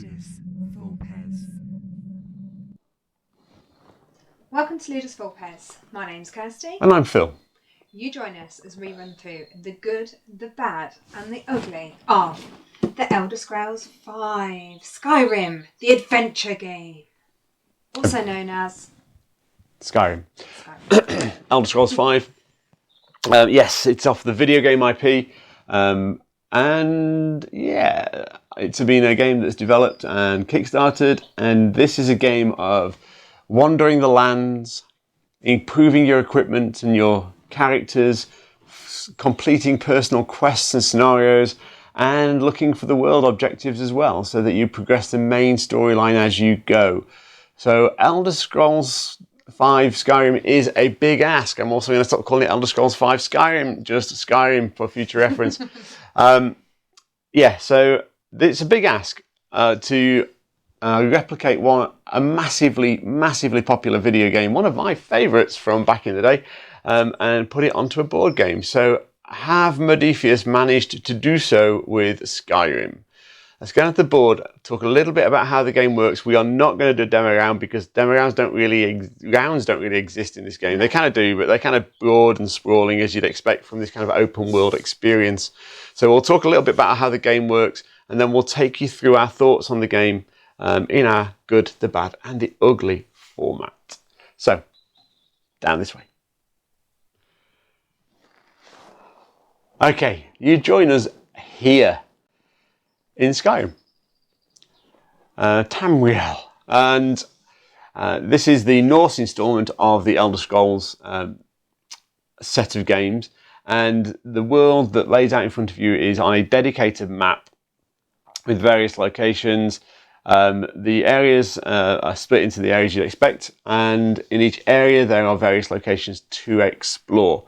Ludus Vulpes. Welcome to Ludus Vulpes. My name's Kirsty. And I'm Phil. You join us as we run through the good, the bad, and the ugly of the Elder Scrolls V Skyrim, the adventure game, also known as Skyrim. Elder Scrolls V. Yes, it's off the video game IP. And yeah, it's been a game that's developed and kickstarted. And this is a game of wandering the lands, improving your equipment and your characters, completing personal quests and scenarios, and looking for the world objectives as well, so that you progress the main storyline as you go. So Elder Scrolls V Skyrim is a big ask. I'm also going to stop calling it Elder Scrolls V Skyrim, just Skyrim for future reference. Yeah, so it's a big ask to replicate a massively popular video game, one of my favourites from back in the day, and put it onto a board game. So have Modiphius managed to do so with Skyrim? Let's go onto the board, talk a little bit about how the game works. We are not going to do a demo round because demo rounds don't really exist in this game. They kind of do, but they're kind of broad and sprawling as you'd expect from this kind of open world experience. So we'll talk a little bit about how the game works, and then we'll take you through our thoughts on the game in our good, the bad, and the ugly format. So, down this way. Okay, you join us here in Skyrim, Tamriel, and this is the Norse installment of the Elder Scrolls set of games, and the world that lays out in front of you is on a dedicated map with various locations. The areas are split into the areas you'd expect, and in each area there are various locations to explore.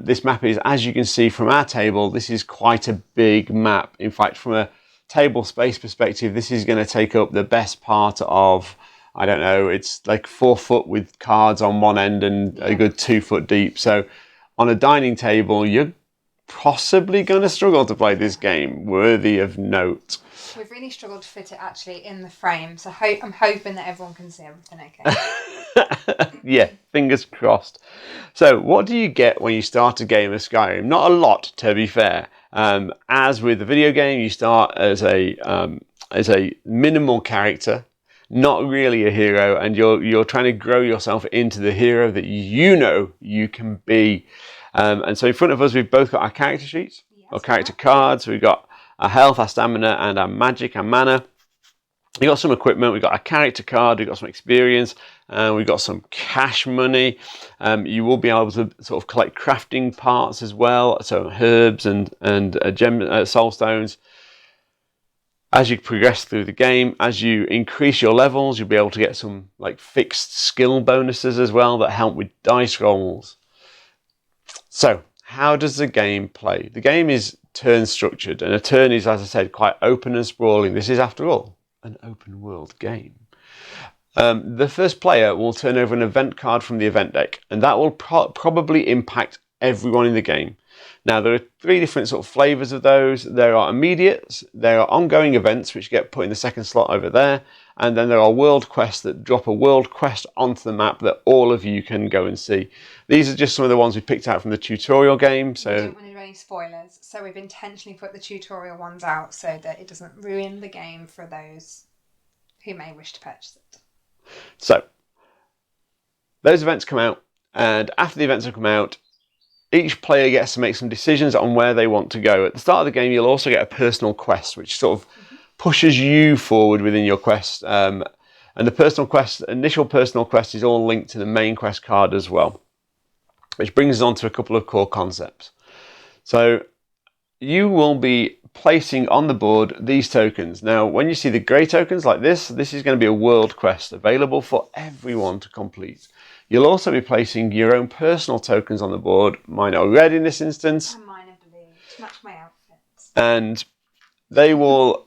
This map is, as you can see from our table, this is quite a big map. In fact, from a table space perspective, this is going to take up the best part of, I don't know, it's like 4 foot with cards on one end and a good 2 foot deep. So on a dining table, you're possibly going to struggle to play this game, worthy of note. We've really struggled to fit it actually in the frame, so I'm hoping that everyone can see everything okay. Yeah, fingers crossed. So what do you get when you start a game of Skyrim? Not a lot, to be fair. As with the video game, you start as a minimal character, not really a hero, and you're trying to grow yourself into the hero that you know you can be. And so in front of us, we've both got our character sheets, or character cards. We've got our health, our stamina, and our magic and mana. We've got some equipment, we've got a character card, we've got some experience, and we've got some cash money. You will be able to sort of collect crafting parts as well, so herbs and soul stones. As you progress through the game, as you increase your levels, you'll be able to get some like fixed skill bonuses as well that help with dice rolls. So, how does the game play? The game is turn structured, and a turn is, as I said, quite open and sprawling. This is, after all, an open world game. The first player will turn over an event card from the event deck, and that will probably impact everyone in the game. Now, there are 3 different sort of flavours of those. There are immediates, there are ongoing events which get put in the second slot over there, and then there are world quests that drop a world quest onto the map that all of you can go and see. These are just some of the ones we picked out from the tutorial game. So we don't want to do any spoilers, so we've intentionally put the tutorial ones out so that it doesn't ruin the game for those who may wish to purchase it. So, those events come out, and after the events have come out, each player gets to make some decisions on where they want to go. At the start of the game, you'll also get a personal quest, which sort of pushes you forward within your quest. And the initial personal quest is all linked to the main quest card as well, which brings us on to a couple of core concepts. So you will be placing on the board these tokens. Now, when you see the grey tokens like this is going to be a world quest available for everyone to complete. You'll also be placing your own personal tokens on the board. Mine are red in this instance. And mine are blue to match my outfits. And they will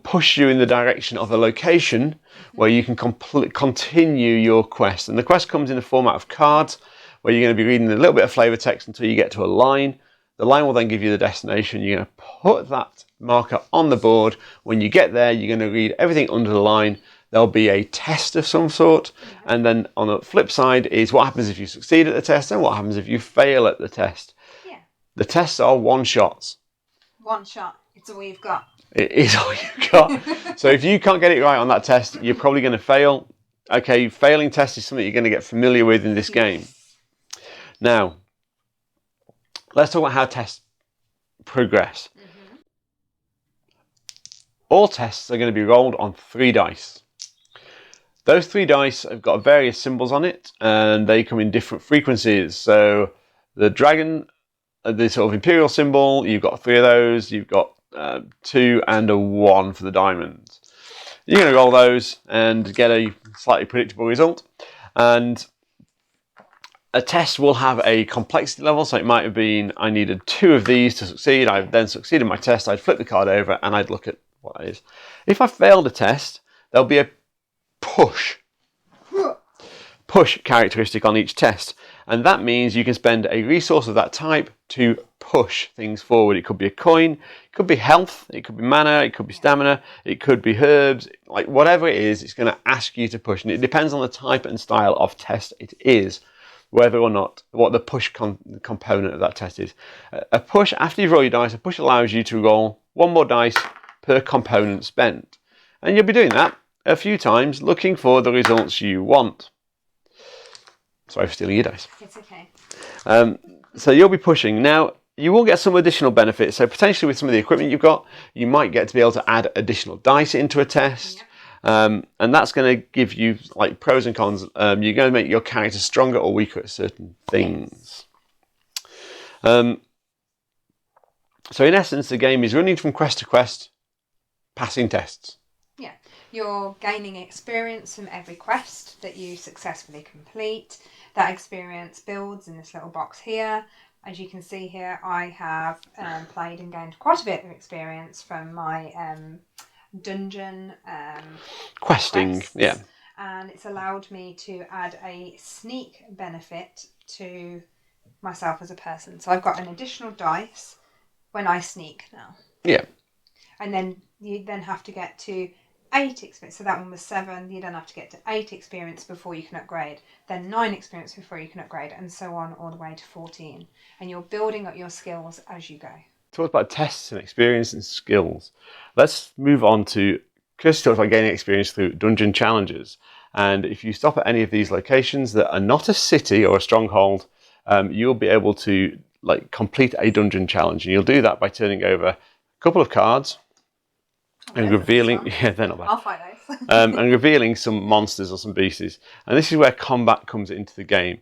push you in the direction of a location where you can continue your quest. And the quest comes in the format of cards, where you're going to be reading a little bit of flavour text until you get to a line. The line will then give you the destination. You're going to put that marker on the board. When you get there, you're going to read everything under the line. There'll be a test of some sort. And then on the flip side is what happens if you succeed at the test and what happens if you fail at the test. Yeah. The tests are one shots. One shot. It's all you've got. It is all you've got. So if you can't get it right on that test, you're probably going to fail. Okay, failing test is something you're going to get familiar with in this game. Now, let's talk about how tests progress. All tests are going to be rolled on 3 dice. Those 3 dice have got various symbols on it, and they come in different frequencies. So the dragon, the sort of imperial symbol, you've got 3 of those. You've got 2 and a 1 for the diamonds. You're going to roll those and get a slightly predictable result. And a test will have a complexity level, so it might have been I needed 2 of these to succeed. I've then succeeded my test. I'd flip the card over and I'd look at what it is. If I failed a test, there'll be a push characteristic on each test, and that means you can spend a resource of that type to push things forward. It could be a coin, it could be health, it could be mana, it could be stamina, it could be herbs, like whatever it is, it's going to ask you to push, and it depends on the type and style of test it is, whether or not what the push component of that test is. A push, after you've rolled your dice, a push allows you to roll 1 more dice per component spent, and you'll be doing that a few times looking for the results you want. Sorry for stealing your dice. It's okay. So you'll be pushing. Now, you will get some additional benefits. So potentially with some of the equipment you've got, you might get to be able to add additional dice into a test. Yep. And that's going to give you like pros and cons. You're going to make your character stronger or weaker at certain things. So in essence, the game is running from quest to quest, passing tests. Yeah. You're gaining experience from every quest that you successfully complete. That experience builds in this little box here. As you can see here, I have played and gained quite a bit of experience from my dungeon questing, quests. yeah. And it's allowed me to add a sneak benefit to myself as a person. So I've got an additional dice when I sneak now. Yeah. And then you then have to get to 8 experience. So that one was 7. You then have to get to 8 experience before you can upgrade. Then 9 experience before you can upgrade, and so on all the way to 14. And you're building up your skills as you go. Talked about tests and experience and skills. Let's move on to Kirsty talked about gaining experience through dungeon challenges. And if you stop at any of these locations that are not a city or a stronghold, you'll be able to like complete a dungeon challenge, and you'll do that by turning over a couple of cards. And revealing, yeah, they're not bad. I'll fight those. And revealing some monsters or some beasties. And this is where combat comes into the game.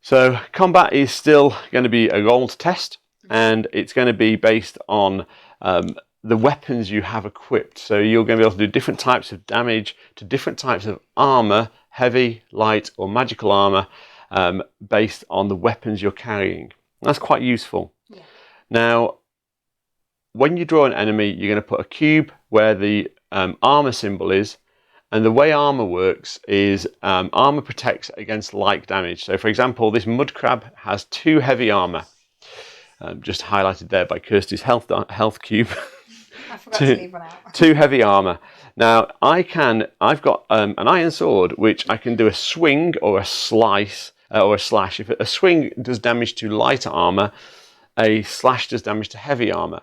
So combat is still going to be a rolled test, and it's going to be based on the weapons you have equipped. So you're going to be able to do different types of damage to different types of armor, heavy, light, or magical armor, based on the weapons you're carrying. That's quite useful. Yeah. Now, when you draw an enemy, you're going to put a cube where the armor symbol is, and the way armor works is armor protects against like damage. So, for example, this mud crab has 2 heavy armor, just highlighted there by Kirsty's health cube. I forgot to leave one out. 2 heavy armor. Now, I've got an iron sword, which I can do a swing or a slice or a slash. If a swing does damage to lighter armor, a slash does damage to heavy armor.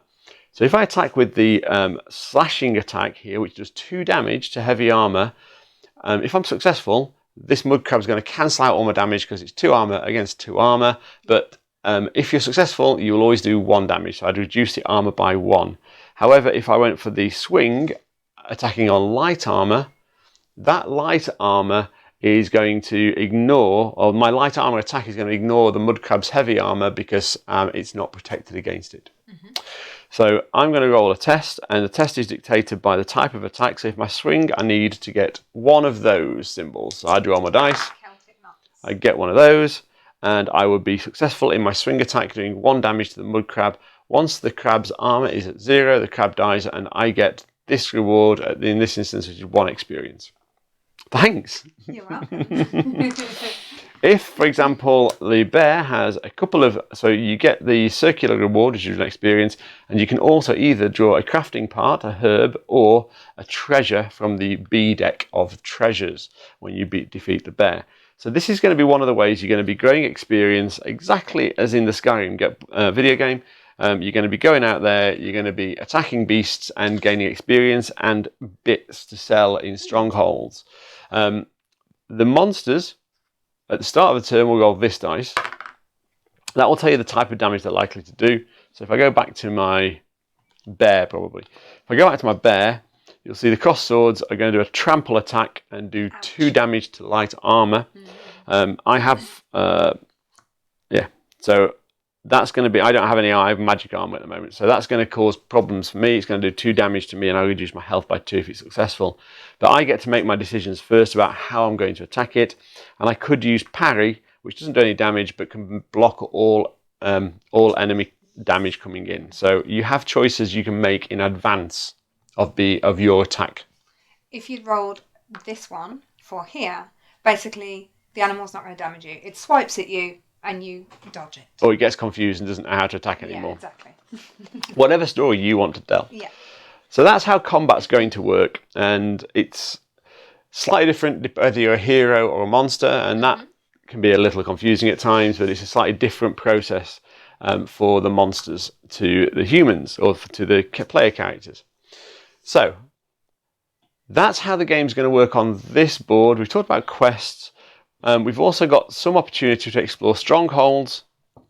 So if I attack with the slashing attack here, which does 2 damage to heavy armor, if I'm successful, this mud crab is going to cancel out all my damage because it's 2 armor against 2 armor. But if you're successful, you will always do 1 damage. So I'd reduce the armor by 1. However, if I went for the swing, attacking on light armor, that light armor is going to ignore, or my light armor attack is going to ignore the mud crab's heavy armor because it's not protected against it. Mm-hmm. So I'm going to roll a test, and the test is dictated by the type of attack. So if my swing, I need to get 1 of those symbols. So I draw my dice, I get 1 of those, and I would be successful in my swing attack doing 1 damage to the mud crab. Once the crab's armor is at 0, the crab dies, and I get this reward, in this instance, which is 1 experience. Thanks. You're welcome. If, for example, the bear has a couple of, so you get the circular reward, which is an experience, and you can also either draw a crafting part, a herb, or a treasure from the B deck of treasures when you defeat the bear. So this is going to be one of the ways you're going to be growing experience, exactly as in the Skyrim video game. You're going to be going out there, you're going to be attacking beasts and gaining experience and bits to sell in strongholds. The monsters, at the start of the turn, will roll this dice. That will tell you the type of damage they're likely to do. So if I go back to my bear, probably. If I go back to my bear, you'll see the crossed swords are going to do a trample attack and do 2 damage to light armor. I have, so that's going to be, I don't have any, I have magic armor at the moment. So that's going to cause problems for me. It's going to do 2 damage to me and I'll reduce my health by 2 if it's successful. But I get to make my decisions first about how I'm going to attack it. And I could use parry, which doesn't do any damage, but can block all enemy damage coming in. So you have choices you can make in advance of your attack. If you'd rolled this one for here, basically the animal's not going to damage you. It swipes at you and you dodge it. Or it gets confused and doesn't know how to attack anymore. Yeah, exactly. Whatever story you want to tell. Yeah. So that's how combat's going to work, and it's slightly different whether you're a hero or a monster, and that can be a little confusing at times, but it's a slightly different process for the monsters to the humans or to the player characters. So that's how the game's going to work on this board. We've talked about quests. We've also got some opportunity to explore strongholds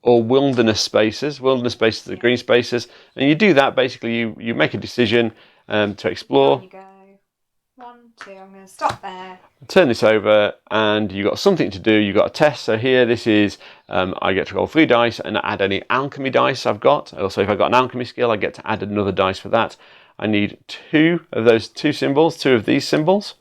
or wilderness spaces. Wilderness spaces are green spaces, and you do that basically. You make a decision to explore. There you go. 1, 2. I'm going to stop there. Turn this over, and you've got something to do. You've got a test. So here, this is I get to roll 3 dice and add any alchemy dice I've got. Also, if I've got an alchemy skill, I get to add another dice for that. I need 2 of those 2 symbols, 2 of these symbols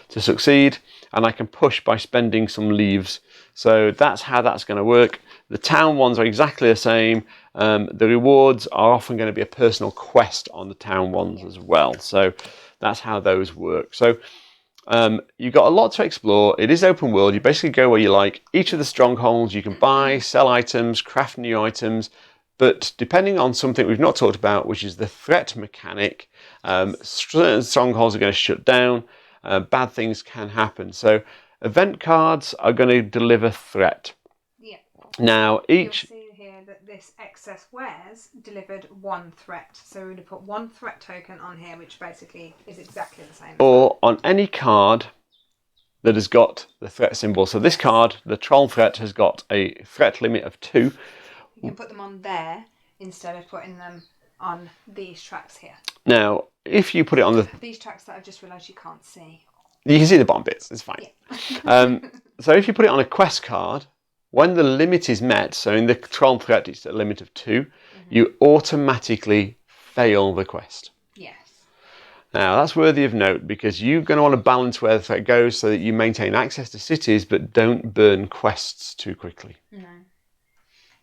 to succeed, and I can push by spending some leaves. So that's how that's going to work. The town ones are exactly the same. The rewards are often going to be a personal quest on the town ones as well. So that's how those work. So you've got a lot to explore. It is open world. You basically go where you like. Each of the strongholds you can buy, sell items, craft new items. But depending on something we've not talked about, which is the threat mechanic, certain strongholds are going to shut down. Bad things can happen. So event cards are going to deliver threat. Yeah. Now each... You'll see here that this excess wares delivered 1 threat. So we're going to put 1 threat token on here, which basically is exactly the same. Or on any card that has got the threat symbol. So this card, the troll threat, has got a threat limit of 2. You can put them on there instead of putting them on these tracks here. Now, if you put it on these tracks that I've just realised you can't see. You can see the bottom bits, it's fine. Yeah. So if you put it on a quest card, when the limit is met, so in the troll threat it's a limit of 2, you automatically fail the quest. Yes. Now that's worthy of note because you're going to want to balance where the threat goes so that you maintain access to cities but don't burn quests too quickly. No.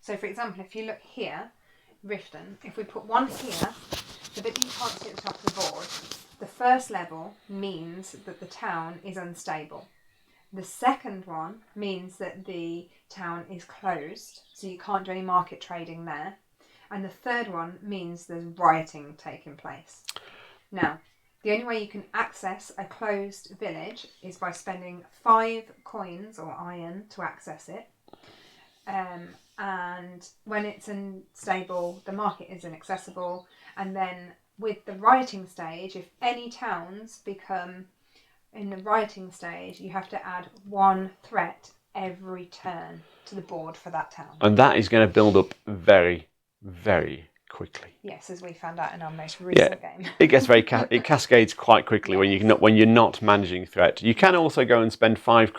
So for example, if you look here, Riften, if we put 1 here, the bit that you can't see at the top of the board, the first level means that the town is unstable. The second one means that the town is closed, so you can't do any market trading there. And the third one means there's rioting taking place. Now, the only way you can access a closed village is by spending 5 coins or iron to access it. And when it's unstable, the market is inaccessible. And then with the rioting stage, if any towns become in the rioting stage, you have to add 1 threat every turn to the board for that town. And that is going to build up very, very quickly. Yes, as we found out in our most recent game. It gets very it cascades quite quickly when you're not managing threat. You can also go and spend 5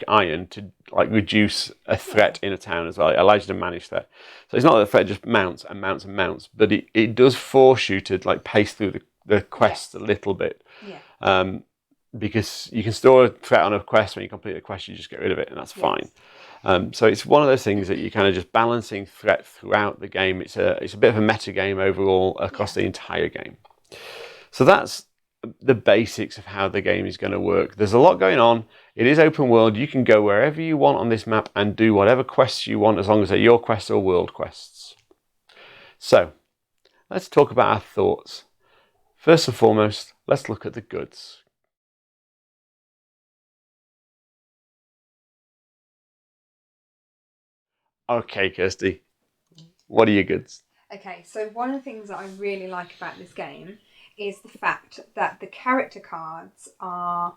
iron to like reduce a threat in a town as well. It allows you to manage threat. So it's not that the threat just mounts and mounts and mounts, but it does force you to like pace through the quest a little bit. Yeah. Because you can store a threat on a quest. When you complete the quest, you just get rid of it, and that's fine. So it's one of those things that you're kind of just balancing threat throughout the game. It's a bit of a meta game overall across the entire game. So that's the basics of how the game is going to work. There's a lot going on. It is open world. You can go wherever you want on this map and do whatever quests you want, as long as they're your quests or world quests. So, let's talk about our thoughts. First and foremost, let's look at the goods. Okay, Kirsty, what are your goods? Okay, so one of the things that I really like about this game is the fact that the character cards are,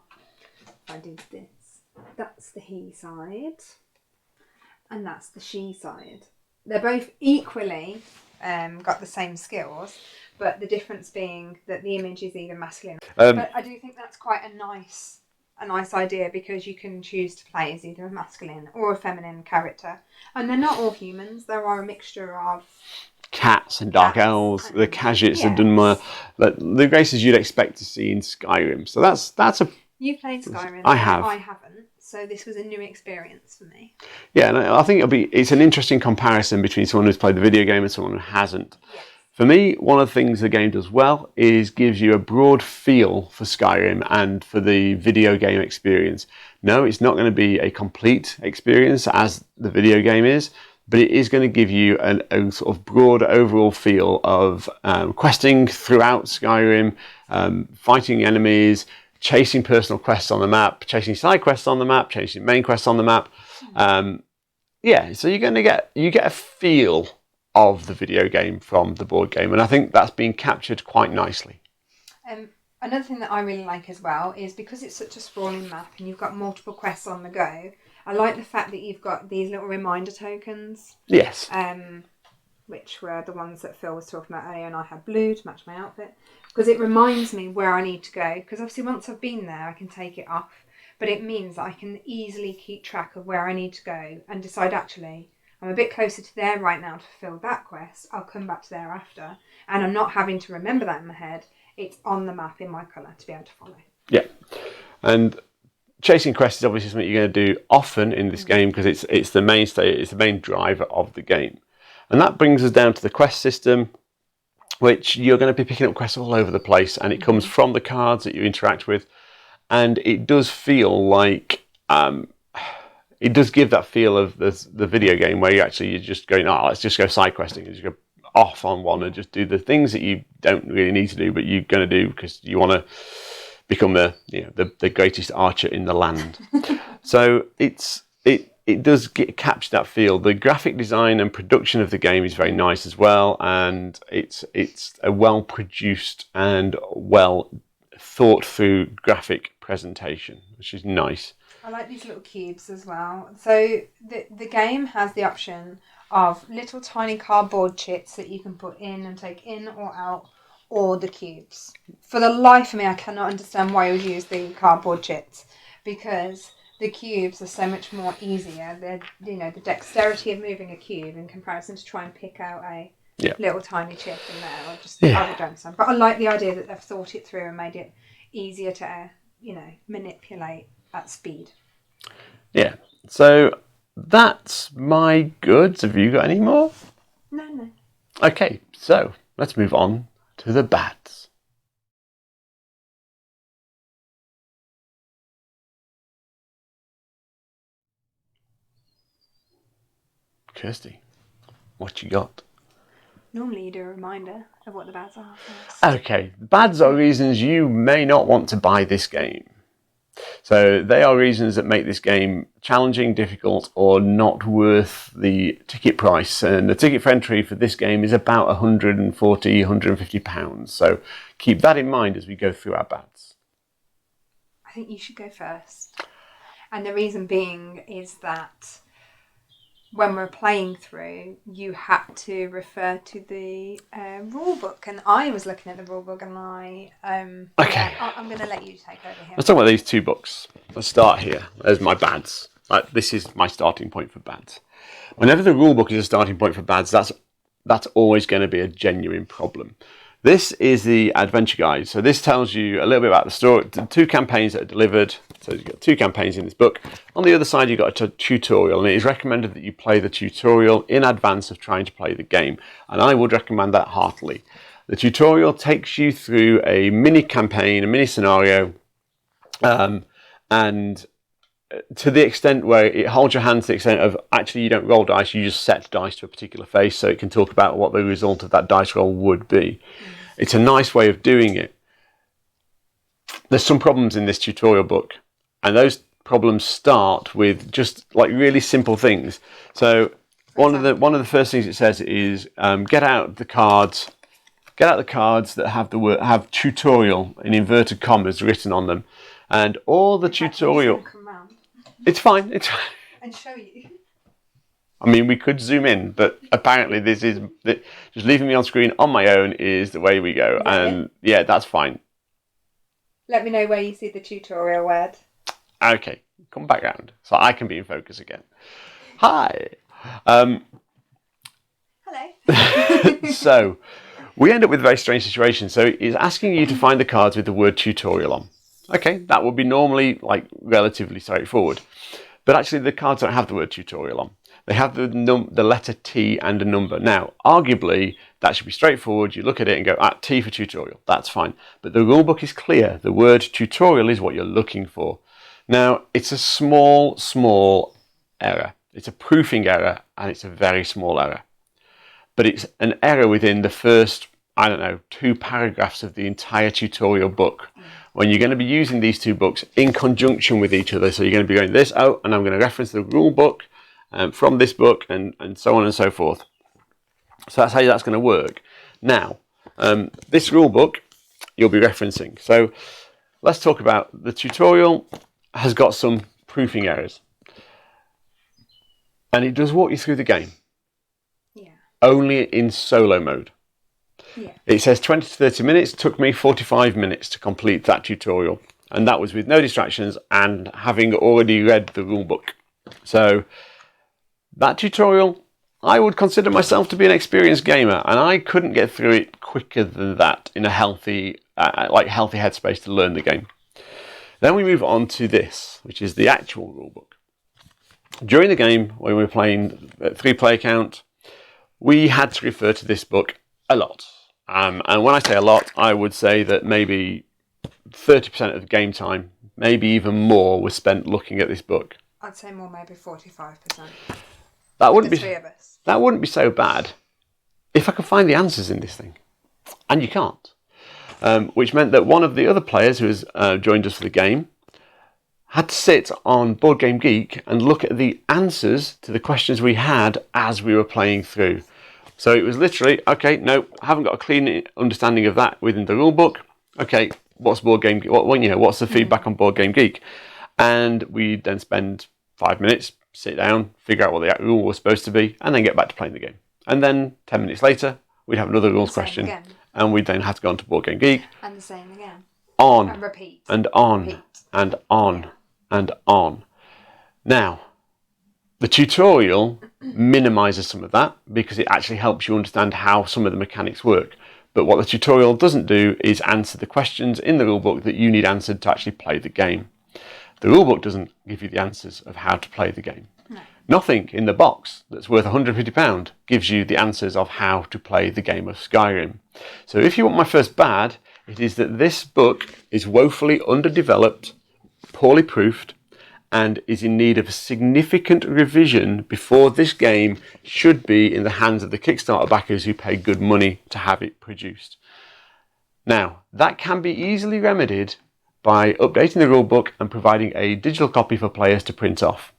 if I did this, that's the he side and that's the she side. They're both equally got the same skills, but the difference being that the image is either masculine. But I do think that's quite a nice idea, because you can choose to play as either a masculine or a feminine character. And they're not all humans. There are a mixture of cats and dark elves, the Khajiits and Dwemer, the races you'd expect to see in Skyrim. So that's a... You've played Skyrim. I have. I haven't. So this was a new experience for me. Yeah, and I think it's an interesting comparison between someone who's played the video game and someone who hasn't. Yes. For me, one of the things the game does well is gives you a broad feel for Skyrim and for the video game experience. No, it's not going to be a complete experience as the video game is, but it is going to give you a sort of broad overall feel of questing throughout Skyrim, fighting enemies, chasing personal quests on the map, chasing side quests on the map, chasing main quests on the map. Yeah, so you get a feel of the video game from the board game, and I think that's been captured quite nicely. Another thing that I really like as well is, because it's such a sprawling map and you've got multiple quests on the go, I like the fact that you've got these little reminder tokens. Yes. Which were the ones that Phil was talking about earlier, and I had blue to match my outfit, because it reminds me where I need to go, because obviously once I've been there I can take it off, but it means that I can easily keep track of where I need to go and decide, actually I'm a bit closer to there right now to fulfill that quest, I'll come back to there after, and I'm not having to remember that in my head. It's on the map in my colour to be able to follow. Yeah, and chasing quests is obviously something you're going to do often in this game, because it's the mainstay, it's the main driver of the game. And that brings us down to the quest system, which you're going to be picking up quests all over the place, and it comes from the cards that you interact with, and it does feel like it does give that feel of the video game, where you're just going, let's just go side questing, and just go off on one and just do the things that you don't really need to do, but you're going to do because you want to become the greatest archer in the land. So it does capture that feel. The graphic design and production of the game is very nice as well, and it's a well produced and well thought through graphic presentation, which is nice. I like these little cubes as well. So the game has the option of little tiny cardboard chits that you can put in and take in or out, or the cubes. For the life of me, I cannot understand why you would use the cardboard chits, because the cubes are so much more easier. They're, the dexterity of moving a cube in comparison to try and pick out a little tiny chip in there. I would don't understand. But I like the idea that they've thought it through and made it easier to, manipulate at speed. Yeah. So that's my goods. Have you got any more? No. Okay, so let's move on to the bads. Kirsty, what you got? Normally you do a reminder of what the bads are first. Okay, the bads are reasons you may not want to buy this game. So they are reasons that make this game challenging, difficult, or not worth the ticket price. And the ticket for entry for this game is about £140, £150. So keep that in mind as we go through our bads. I think you should go first. And the reason being is that when we're playing through, you had to refer to the rule book, and I was looking at the rule book, and I'm going to let you take over here. Let's talk about these two books. Let's start here. There's my bads. This is my starting point for bads. Whenever the rule book is a starting point for bads, that's always going to be a genuine problem. This is the adventure guide. So this tells you a little bit about the story, the two campaigns that are delivered. So you've got two campaigns in this book. On the other side, you've got a tutorial, and it is recommended that you play the tutorial in advance of trying to play the game. And I would recommend that heartily. The tutorial takes you through a mini campaign, a mini scenario, and to the extent where it holds your hand to the extent of actually you don't roll dice, you just set dice to a particular face so it can talk about what the result of that dice roll would be. It's a nice way of doing it. There's some problems in this tutorial book, and those problems start with just like really simple things. So one of the first things it says is get out the cards that have tutorial in inverted commas written on them, and all the tutorial. It's fine. It's fine. And show you. I mean, we could zoom in, but apparently this is just leaving me on screen on my own is the way we go, and yeah, that's fine. Let me know where you see the tutorial word. Okay, come back round so I can be in focus again. Hi. Hello. So we end up with a very strange situation. So it's asking you to find the cards with the word tutorial on. Okay, that would be normally like relatively straightforward. But actually the cards don't have the word tutorial on. They have the letter T and a number. Now, arguably, that should be straightforward. You look at it and go, T for tutorial. That's fine. But the rulebook is clear. The word tutorial is what you're looking for. Now, it's a small error. It's a proofing error, and it's a very small error. But it's an error within the first, 2 paragraphs of the entire tutorial book. When you're going to be using these 2 books in conjunction with each other. So you're going to be going this, and I'm going to reference the rule book from this book, and so on and so forth. So that's how that's going to work. Now, this rule book you'll be referencing. So let's talk about the tutorial. Has got some proofing errors, and it does walk you through the game. Yeah. Only in solo mode. Yeah. It says 20 to 30 minutes. It took me 45 minutes to complete that tutorial, and that was with no distractions and having already read the rule book. So that tutorial, I would consider myself to be an experienced gamer, and I couldn't get through it quicker than that in a healthy headspace to learn the game. Then we move on to this, which is the actual rulebook. During the game, when we were playing 3-player count, we had to refer to this book a lot. And when I say a lot, I would say that maybe 30% of the game time, maybe even more, was spent looking at this book. I'd say more, maybe 45%. That wouldn't the be 3 of us. That wouldn't be so bad if I could find the answers in this thing, and you can't. Which meant that one of the other players who has joined us for the game had to sit on Board Game Geek and look at the answers to the questions we had as we were playing through. So it was literally, okay, no, I haven't got a clean understanding of that within the rule book. Okay, what's Board Game Geek? What's the feedback on Board Game Geek? And we then spend 5 minutes, sit down, figure out what the rule was supposed to be, and then get back to playing the game. And then 10 minutes later, we'd have another rules question. Again. And we then had to go on to Board Game Geek. And the same again. On. And repeat. And on. Repeat. And on. And on. Now, the tutorial minimises some of that because it actually helps you understand how some of the mechanics work. But what the tutorial doesn't do is answer the questions in the rulebook that you need answered to actually play the game. The rulebook doesn't give you the answers of how to play the game. No. Nothing in the box that's worth £150 gives you the answers of how to play the game of Skyrim. So if you want my first bad, it is that this book is woefully underdeveloped, poorly proofed, and is in need of a significant revision before this game should be in the hands of the Kickstarter backers who pay good money to have it produced. Now, that can be easily remedied by updating the rulebook and providing a digital copy for players to print off.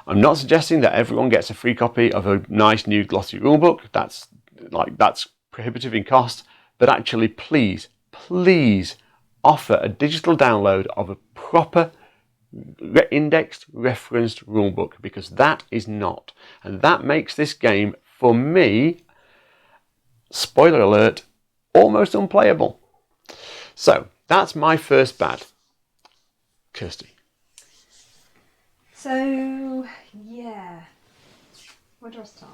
I'm not suggesting that everyone gets a free copy of a nice new glossy rulebook. That's prohibitive in cost. But actually, please offer a digital download of a proper indexed, referenced rulebook, because that is not. And that makes this game, for me, spoiler alert, almost unplayable. So, that's my first bad. Kirsty. So, yeah. Where do I start?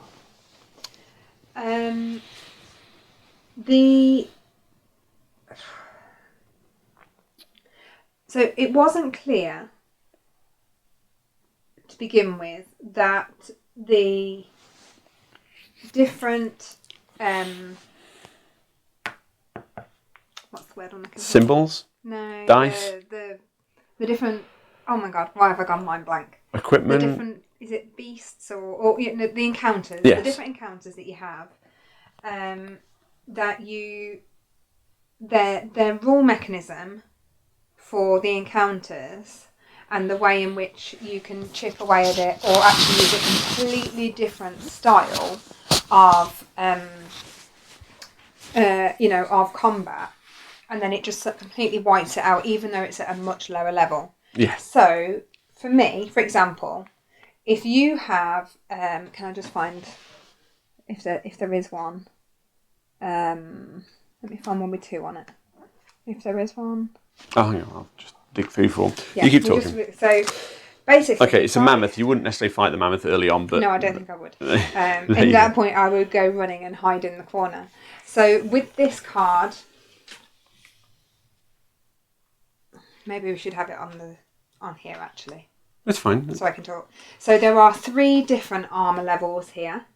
So it wasn't clear to begin with that the different what's the word I'm looking for? Symbols? No, Dice? the different Oh my god, why have I gone mind blank? Equipment. The different, is it beasts or you know, the encounters? Yes. The different encounters that you have, their rule mechanism for the encounters and the way in which you can chip away at it or actually use a completely different style of of combat, and then it just completely wipes it out even though it's at a much lower level. Yeah. So for me, for example, if you have can I just find if there is one, let me find one with 2 on it if there is one. Oh, hang on, I'll just dig through for them. Yeah, You keep talking. So basically... Okay, it's a mammoth. You wouldn't necessarily fight the mammoth early on, but... No, I don't think I would. There In you that go. point, I would go running and hide in the corner. So with this card... Maybe we should have it on here, actually. That's fine. So I can talk. So there are 3 different armour levels here.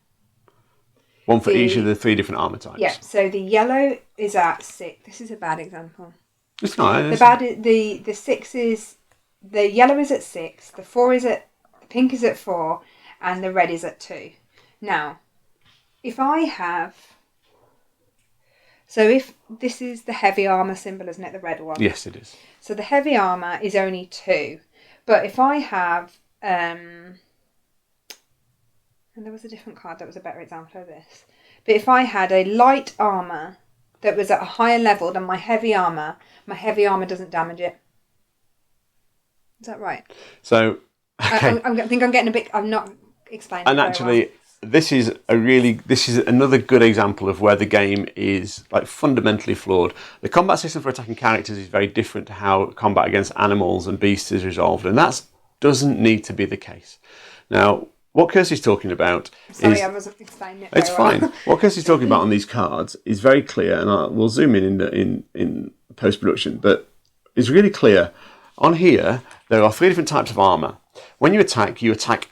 One for each of the 3 different armour types. Yeah, so the yellow is at 6. This is a bad example. It's not. The 6 is... The yellow is at 6, the 4 is at... The pink is at 4, and the red is at 2. Now, if I have... So if this is the heavy armour symbol, isn't it? The red one. Yes, it is. So the heavy armour is only 2. But if I have... and there was a different card that was a better example of this. But if I had a light armour that was at a higher level than my heavy armour doesn't damage it. Is that right? So, okay. I think I'm getting a bit... I'm not explaining And it very actually, well. this is another good example of where the game is like fundamentally flawed. The combat system for attacking characters is very different to how combat against animals and beasts is resolved, and that doesn't need to be the case. Now, what Kirsty's talking about Sorry, I wasn't explaining it very It's well. fine. What Kirsty's talking about on these cards is very clear, and we'll zoom in post-production, but it's really clear. On here, there are 3 different types of armour. When you attack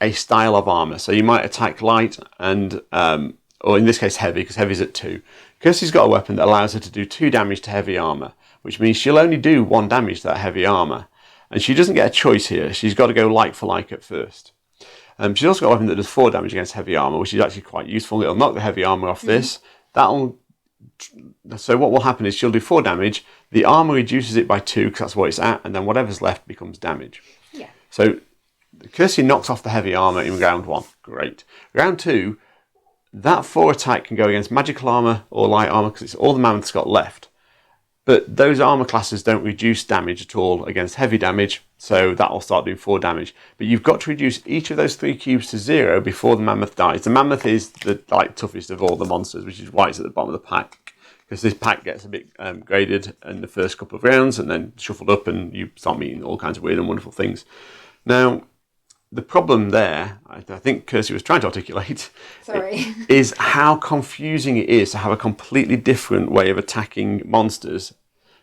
a style of armour. So you might attack light and, or in this case heavy, because heavy is at 2. Kirsty's got a weapon that allows her to do 2 damage to heavy armour, which means she'll only do 1 damage to that heavy armour. And she doesn't get a choice here. She's got to go like for like at first. She's also got a weapon that does 4 damage against heavy armour, which is actually quite useful. It'll knock the heavy armour off this. So what will happen is she'll do 4 damage. The armour reduces it by 2 because that's what it's at, and then whatever's left becomes damage. Yeah. So Kirsty knocks off the heavy armour in round 1. Great. Round 2, that 4 attack can go against magical armour or light armour because it's all the mammoth's got left. But those armour classes don't reduce damage at all against heavy damage, so that will start doing 4 damage. But you've got to reduce each of those 3 cubes to 0 before the mammoth dies. The mammoth is the toughest of all the monsters, which is why it's at the bottom of the pack. Because this pack gets a bit graded in the first couple of rounds and then shuffled up and you start meeting all kinds of weird and wonderful things. Now, the problem there, I think Kirsty was trying to articulate, is how confusing it is to have a completely different way of attacking monsters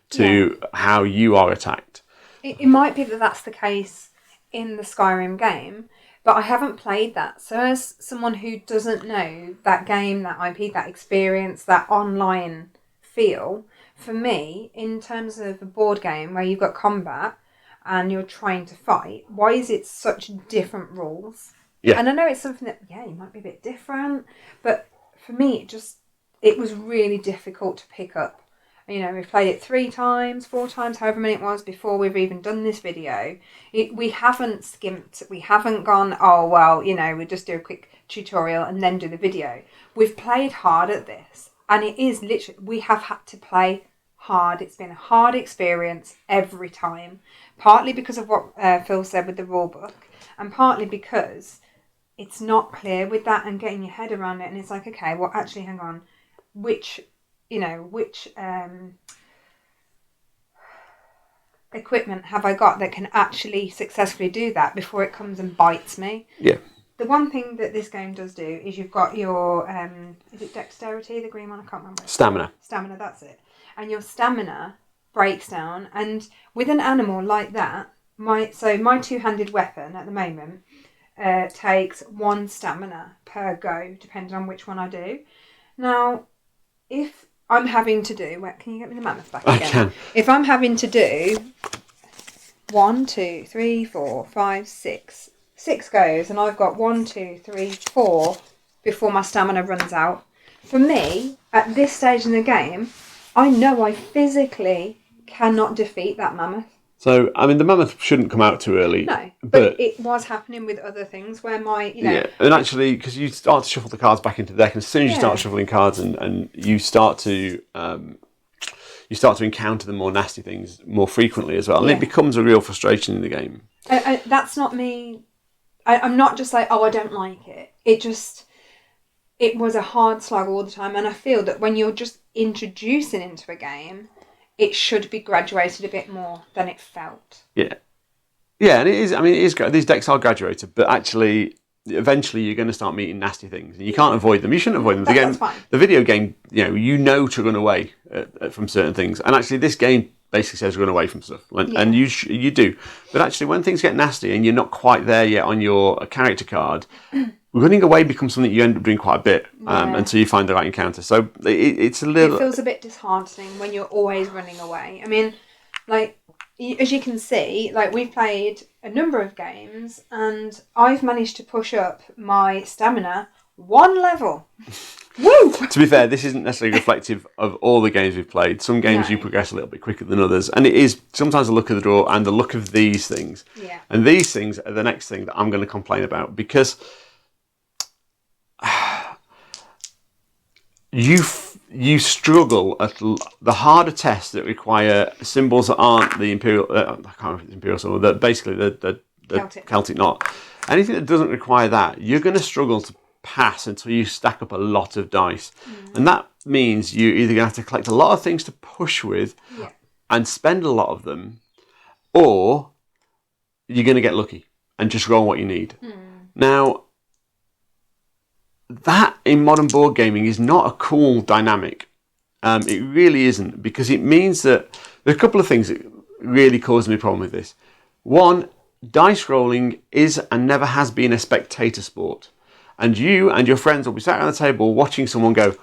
to how you are attacked. It might be that that's the case in the Skyrim game, but I haven't played that. So as someone who doesn't know that game, that IP, that experience, that online feel, for me, in terms of a board game where you've got combat and you're trying to fight, why is it such different rules? Yeah. And I know it's something that, you might be a bit different, but for me, it was really difficult to pick up. You know, we've played it 3 times, 4 times, however many it was before we've even done this video. We haven't skimped. We haven't gone, we just do a quick tutorial and then do the video. We've played hard at this. And it is literally, we have had to play hard. It's been a hard experience every time. Partly because of what Phil said with the rule book. And partly because it's not clear with that and getting your head around it. And it's like, okay, well, actually, hang on. Which equipment have I got that can actually successfully do that before it comes and bites me? Yeah. The one thing that this game does do is you've got your, is it dexterity, the green one? I can't remember. Stamina. Stamina, that's it. And your stamina breaks down. And with an animal like that, my 2-handed weapon at the moment takes 1 stamina per go, depending on which one I do. Now, if I'm having to do... can you get me the mammoth back again? I can. If I'm having to do 1, 2, 3, 4, 5, 6. 6 goes, and I've got 1, 2, 3, 4 before my stamina runs out. For me, at this stage in the game, I know I physically cannot defeat that mammoth. So, I mean, the mammoth shouldn't come out too early. No, but it was happening with other things where Yeah, and actually, because you start to shuffle the cards back into the deck, and as soon as you start shuffling cards and you start to encounter the more nasty things more frequently as well, and it becomes a real frustration in the game. That's not me. I'm not just like, oh, I don't like it. It was a hard slog all the time, and I feel that when you're just introducing into a game, it should be graduated a bit more than it felt. Yeah, and it is. I mean, it is. These decks are graduated, but actually, eventually, you're going to start meeting nasty things, and you can't avoid them. You shouldn't avoid them. That's fine. The video game, you know to run away from certain things, and actually, this game basically says run away from stuff, and you do. But actually, when things get nasty and you're not quite there yet on your character card, running away becomes something you end up doing quite a bit until you find the right encounter. So it's a little. It feels a bit disheartening when you're always running away. I mean, like, as you can see, like, we've played a number of games, and I've managed to push up my stamina 1 level. Woo! To be fair, this isn't necessarily reflective of all the games we've played. Some games you progress a little bit quicker than others, and it is sometimes the look of the draw and the look of these things. Yeah. And these things are the next thing that I'm going to complain about, because you struggle at the harder tests that require symbols that aren't the imperial. I can't remember if it's imperial symbol. That basically the Celtic knot. Anything that doesn't require that, you're going to struggle to pass until you stack up a lot of dice, and that means you're either going to have to collect a lot of things to push with and spend a lot of them, or you're going to get lucky and just roll what you need. Now, that in modern board gaming is not a cool dynamic. It really isn't, because it means that there are a couple of things that really cause me a problem with this. One, dice rolling is and never has been a spectator sport. And you and your friends will be sat around the table watching someone go.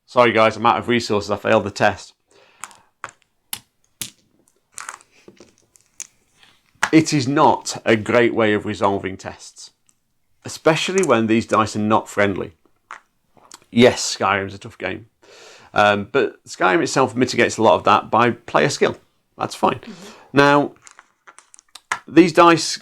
Sorry guys, I'm out of resources, I failed the test. It is not a great way of resolving tests, especially when these dice are not friendly. Yes, Skyrim's a tough game. But Skyrim itself mitigates a lot of that by player skill. That's fine. Now, these dice,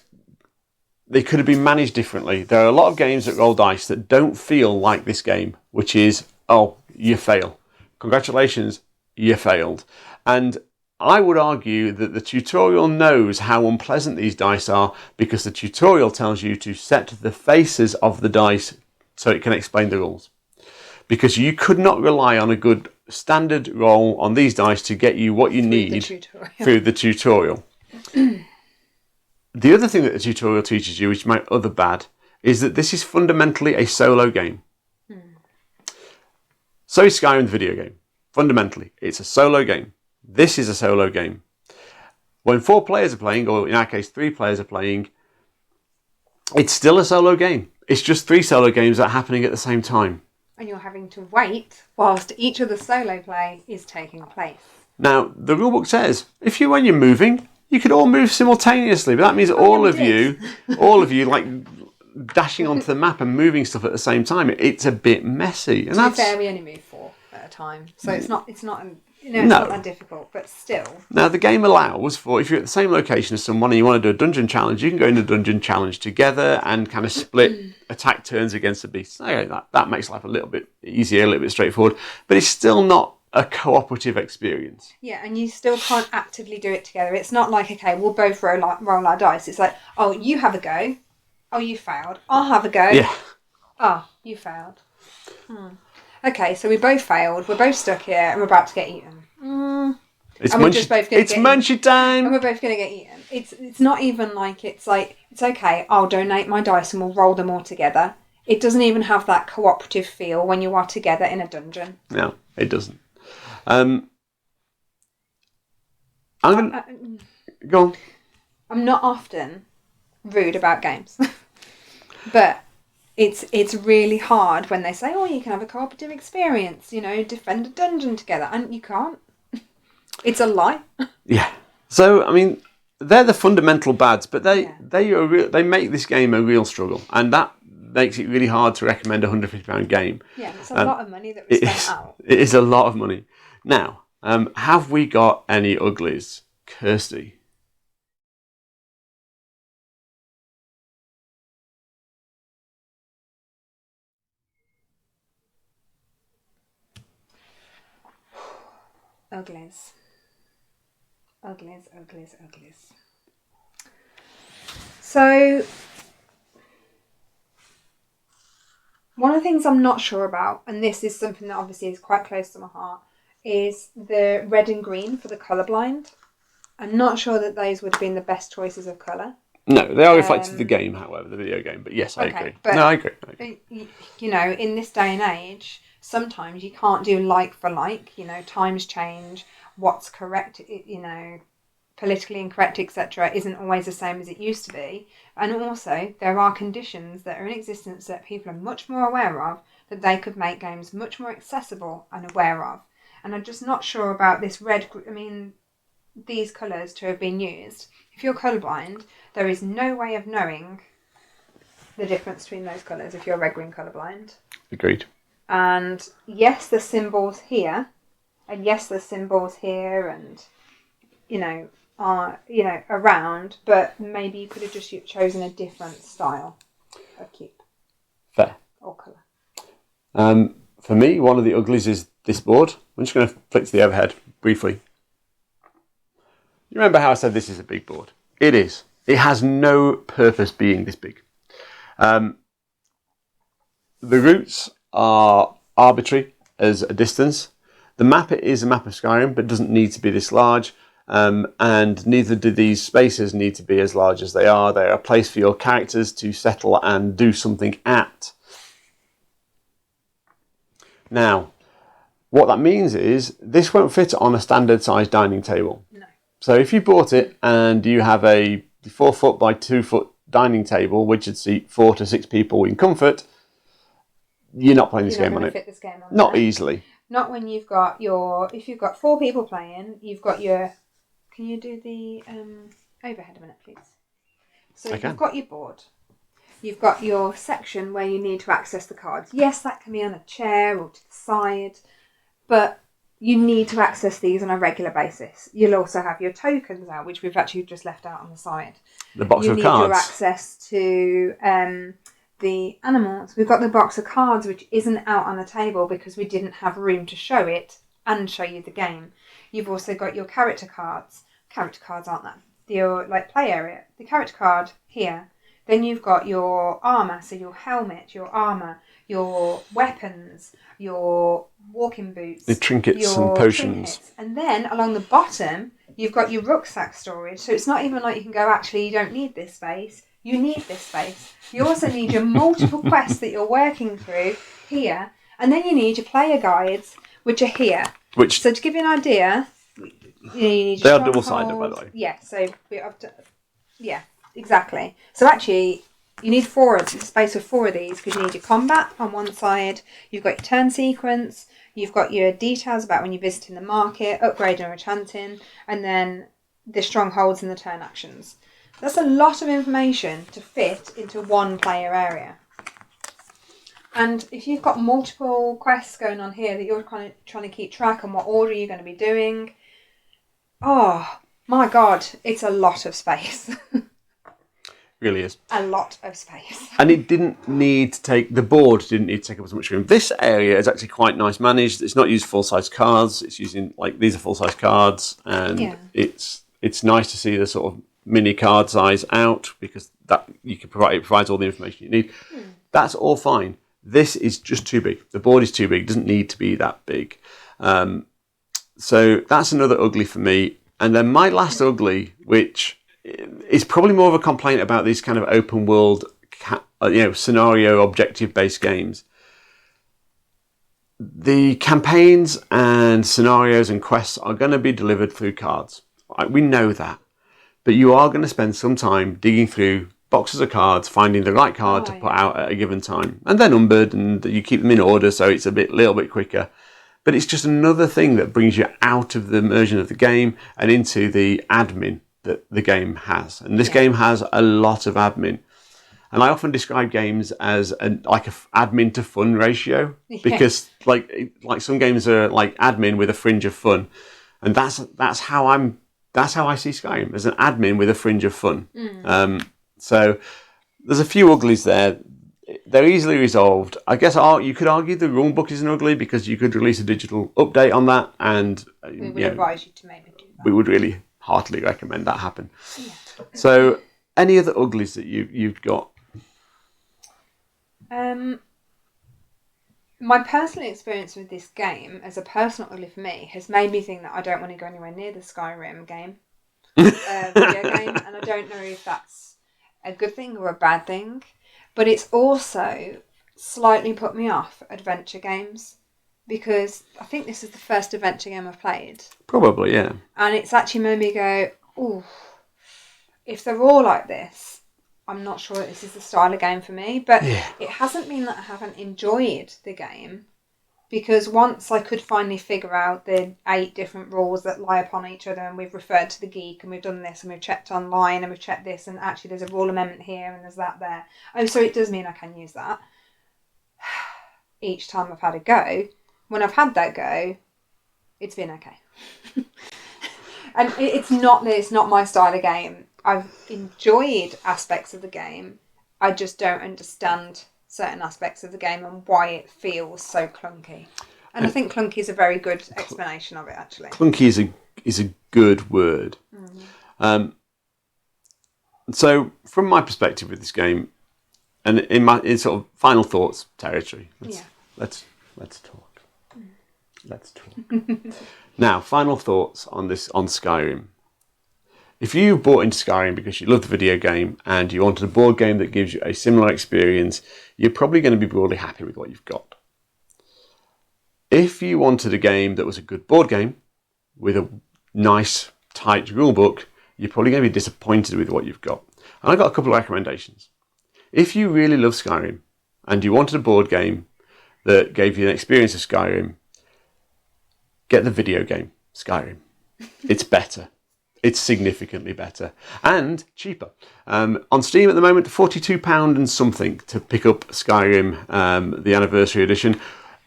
they could have been managed differently. There are a lot of games that roll dice that don't feel like this game, which is, oh, you fail. Congratulations, you failed. And I would argue that the tutorial knows how unpleasant these dice are, because the tutorial tells you to set the faces of the dice so it can explain the rules. Because you could not rely on a good standard roll on these dice to get you what you need through the tutorial. The other thing that the tutorial teaches you, which is my other bad, is that this is fundamentally a solo game. So is Skyrim the video game. Fundamentally, it's a solo game. This is a solo game. When 4 players are playing, or in our case 3 players are playing, it's still a solo game. It's just 3 solo games that are happening at the same time. And you're having to wait whilst each of the solo play is taking place. Now, the rulebook says, when you're moving, you could all move simultaneously, but that means all of you, like dashing onto the map and moving stuff at the same time. It's a bit messy. And to be fair, we only move 4 at a time, so it's not that difficult, but still. Now, the game allows for, if you're at the same location as someone and you want to do a dungeon challenge, you can go into a dungeon challenge together and kind of split attack turns against the beasts. Okay, that makes life a little bit easier, a little bit straightforward, but it's still not a cooperative experience. Yeah, and you still can't actively do it together. It's not like, okay, we'll both roll our dice. It's like, oh, you have a go. Oh, you failed. I'll have a go. Yeah. Oh, you failed. Okay, so we both failed. We're both stuck here, and we're about to get eaten. It's munchy time. And we're both going to get eaten. It's not even like it's okay, I'll donate my dice and we'll roll them all together. It doesn't even have that cooperative feel when you are together in a dungeon. No, it doesn't. I'm gonna go on. I'm not often rude about games, but it's really hard when they say, oh, you can have a cooperative experience, defend a dungeon together, and you can't. It's a lie. Yeah. So, I mean, they're the fundamental bads, but they make this game a real struggle, and that makes it really hard to recommend a £150 game. Yeah, it's a lot of money that we spent out. It is a lot of money. Now, have we got any uglies? Kirsty? Uglies. So, one of the things I'm not sure about, and this is something that obviously is quite close to my heart, is the red and green for the colourblind. I'm not sure that those would have been the best choices of colour. No, they are reflective of the game, however, the video game. But yes, I agree. But, I agree. In this day and age, sometimes you can't do like for like. Times change. What's correct, politically incorrect, etc., isn't always the same as it used to be. And also, there are conditions that are in existence that people are much more aware of, that they could make games much more accessible and aware of. And I'm just not sure about this red. These colours to have been used. If you're colourblind, there is no way of knowing the difference between those colours if you're red-green colourblind. Agreed. And yes, the symbols here, and yes, the symbols here, and are around, but maybe you could have just chosen a different style of cube. Fair. Or colour. For me, one of the uglies is this board. I'm just going to flick to the overhead briefly. You remember how I said this is a big board? It is. It has no purpose being this big. The routes are arbitrary as a distance. The map is a map of Skyrim, but doesn't need to be this large. And neither do these spaces need to be as large as they are. They are a place for your characters to settle and do something at. Now, what that means is this won't fit on a standard sized dining table. No. So if you bought it and you have a 4 foot by 2 foot dining table, which would seat 4 to 6 people in comfort, you're not playing this game on it. Fit this game on not there. Easily. Not when you've got if you've got 4 people playing, you've got your, can you do the overhead a minute, please? So you've got your board. You've got your section where you need to access the cards. Yes, that can be on a chair or to the side, but you need to access these on a regular basis. You'll also have your tokens out, which we've actually just left out on the side. The box of cards. You need your access to the animals. We've got the box of cards, which isn't out on the table because we didn't have room to show it and show you the game. You've also got your character cards. Character cards aren't that. Your play area. The character card here. Then you've got your armour, so your helmet, your armour, your weapons, your walking boots, the trinkets and potions. And then along the bottom, you've got your rucksack storage. So it's not even like you can go, actually, you don't need this space. You need this space. You also need your multiple quests that you're working through here. And then you need your player guides, which are here. So to give you an idea, you need your they are double-sided, by the way. Yeah, so we have to, yeah. Exactly. So actually, you need space for 4 of these because you need your combat on one side, you've got your turn sequence, you've got your details about when you're visiting the market, upgrading or enchanting, and then the strongholds and the turn actions. That's a lot of information to fit into one player area. And if you've got multiple quests going on here that you're kind of trying to keep track on what order you're going to be doing, oh my God, it's a lot of space. Really is. A lot of space. And it didn't need to take, the board didn't need to take up as much room. This area is actually quite nice managed. It's not used full-size cards. It's using, these are full-size cards. And it's nice to see the sort of mini card size out because that it provides all the information you need. That's all fine. This is just too big. The board is too big. It doesn't need to be that big. So that's another ugly for me. And then my last ugly, which is probably more of a complaint about these kind of open world, scenario objective based games. The campaigns and scenarios and quests are going to be delivered through cards. We know that. But you are going to spend some time digging through boxes of cards, finding the right card to put yeah. out at a given time, and they're numbered, and you keep them in order, so it's little bit quicker. But it's just another thing that brings you out of the immersion of the game and into the admin that the game has. And this game has a lot of admin. And I often describe games as like a admin to fun ratio, because like some games are like admin with a fringe of fun, and that's how I see Skyrim, as an admin with a fringe of fun. So there's a few uglies there. They're easily resolved. I guess you could argue the rulebook isn't ugly, because you could release a digital update on that, and we would advise you to maybe do that. We would really heartily recommend that happen. Yeah. So, any other uglies that you've got? My personal experience with this game, as a personal ugly for me, has made me think that I don't want to go anywhere near the Skyrim game, video game, and I don't know if that's a good thing or a bad thing. But it's also slightly put me off adventure games, because I think this is the first adventure game I've played. Probably, yeah. And it's actually made me go, ooh, if they're all like this, I'm not sure that this is the style of game for me. But it hasn't been that I haven't enjoyed the game, because once I could finally figure out the 8 different rules that lie upon each other, and we've referred to the geek, and we've done this, and we've checked online, and we've checked this, and actually there's a rule amendment here, and there's that there. Oh, so it does mean I can use that. Each time I've had a go, when I've had that go, it's been okay. And it's not my style of game. I've enjoyed aspects of the game. I just don't understand certain aspects of the game and why it feels so clunky. And I think clunky is a very good explanation of it, actually. Clunky is a good word. So from my perspective with this game, and in sort of final thoughts territory, let's talk. Let's talk. Now, final thoughts on Skyrim. If you bought into Skyrim because you love the video game and you wanted a board game that gives you a similar experience, you're probably going to be broadly happy with what you've got. If you wanted a game that was a good board game with a nice, tight rulebook, you're probably going to be disappointed with what you've got. And I've got a couple of recommendations. If you really love Skyrim and you wanted a board game that gave you an experience of Skyrim, get the video game, Skyrim. It's better. It's significantly better and cheaper. On Steam at the moment, £42 and something to pick up Skyrim, the anniversary edition.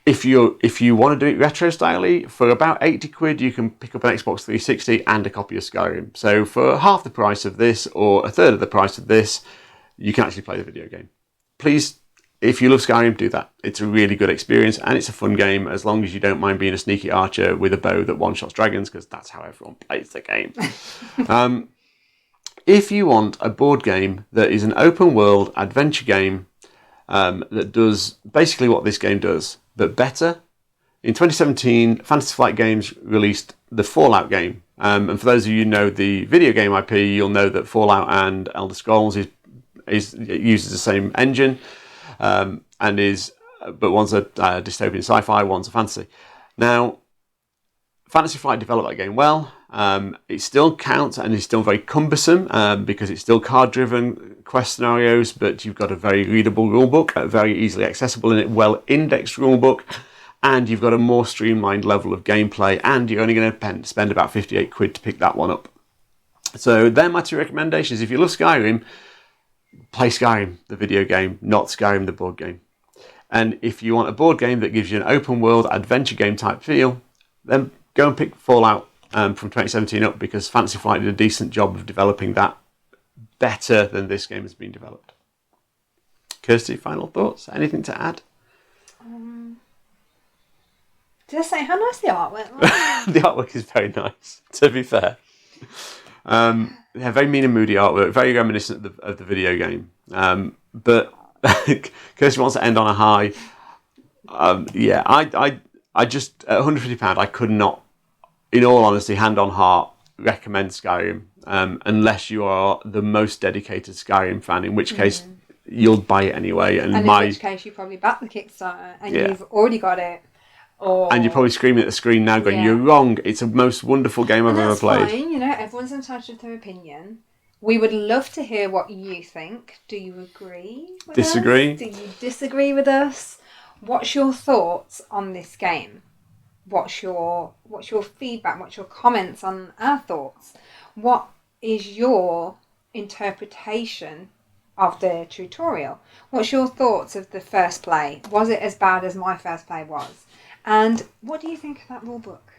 If you want to do it retro styley, for about £80, you can pick up an Xbox 360 and a copy of Skyrim. So for half the price of this, or a third of the price of this, you can actually play the video game. Please, if you love Skyrim, do that. It's a really good experience, and it's a fun game, as long as you don't mind being a sneaky archer with a bow that one-shots dragons, because that's how everyone plays the game. If you want a board game that is an open-world adventure game that does basically what this game does, but better, in 2017, Fantasy Flight Games released the Fallout game. And for those of you who know the video game IP, you'll know that Fallout and Elder Scrolls uses the same engine. But one's a dystopian sci-fi, one's a fantasy. Now, Fantasy Flight developed that game well. It still counts and is still very cumbersome because it's still card-driven quest scenarios, but you've got a very readable rulebook, a very easily accessible and well-indexed rulebook, and you've got a more streamlined level of gameplay, and you're only going to spend about £58 to pick that one up. So they're my 2 recommendations. If you love Skyrim, play Skyrim, the video game, not Skyrim, the board game. And if you want a board game that gives you an open world adventure game type feel, then go and pick Fallout from 2017 up, because Fantasy Flight did a decent job of developing that better than this game has been developed. Kirsty, final thoughts? Anything to add? Did I say how nice the artwork was? The artwork is very nice, to be fair. Yeah, very mean and moody artwork, very reminiscent of the video game. But Kirsty wants to end on a high. I just, at £150, I could not, in all honesty, hand on heart, recommend Skyrim, unless you are the most dedicated Skyrim fan, in which case you'll buy it anyway. And in which case you probably back the Kickstarter and you've already got it. And you're probably screaming at the screen now going, you're wrong, it's the most wonderful game I've ever played. Fine, everyone's entitled to their opinion. We would love to hear what you think. Do you agree with Disagree? us? Do you disagree with us? What's your thoughts on this game? What's your feedback? What's your comments on our thoughts? What is your interpretation of the tutorial? What's your thoughts of the first play? Was it as bad as my first play was? And what do you think of that rule book?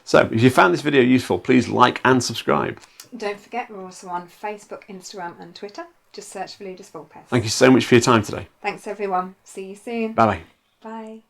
So, if you found this video useful, please like and subscribe. Don't forget, we're also on Facebook, Instagram and Twitter. Just search for Ludus Vulpes. Thank you so much for your time today. Thanks everyone. See you soon. Bye-bye. Bye.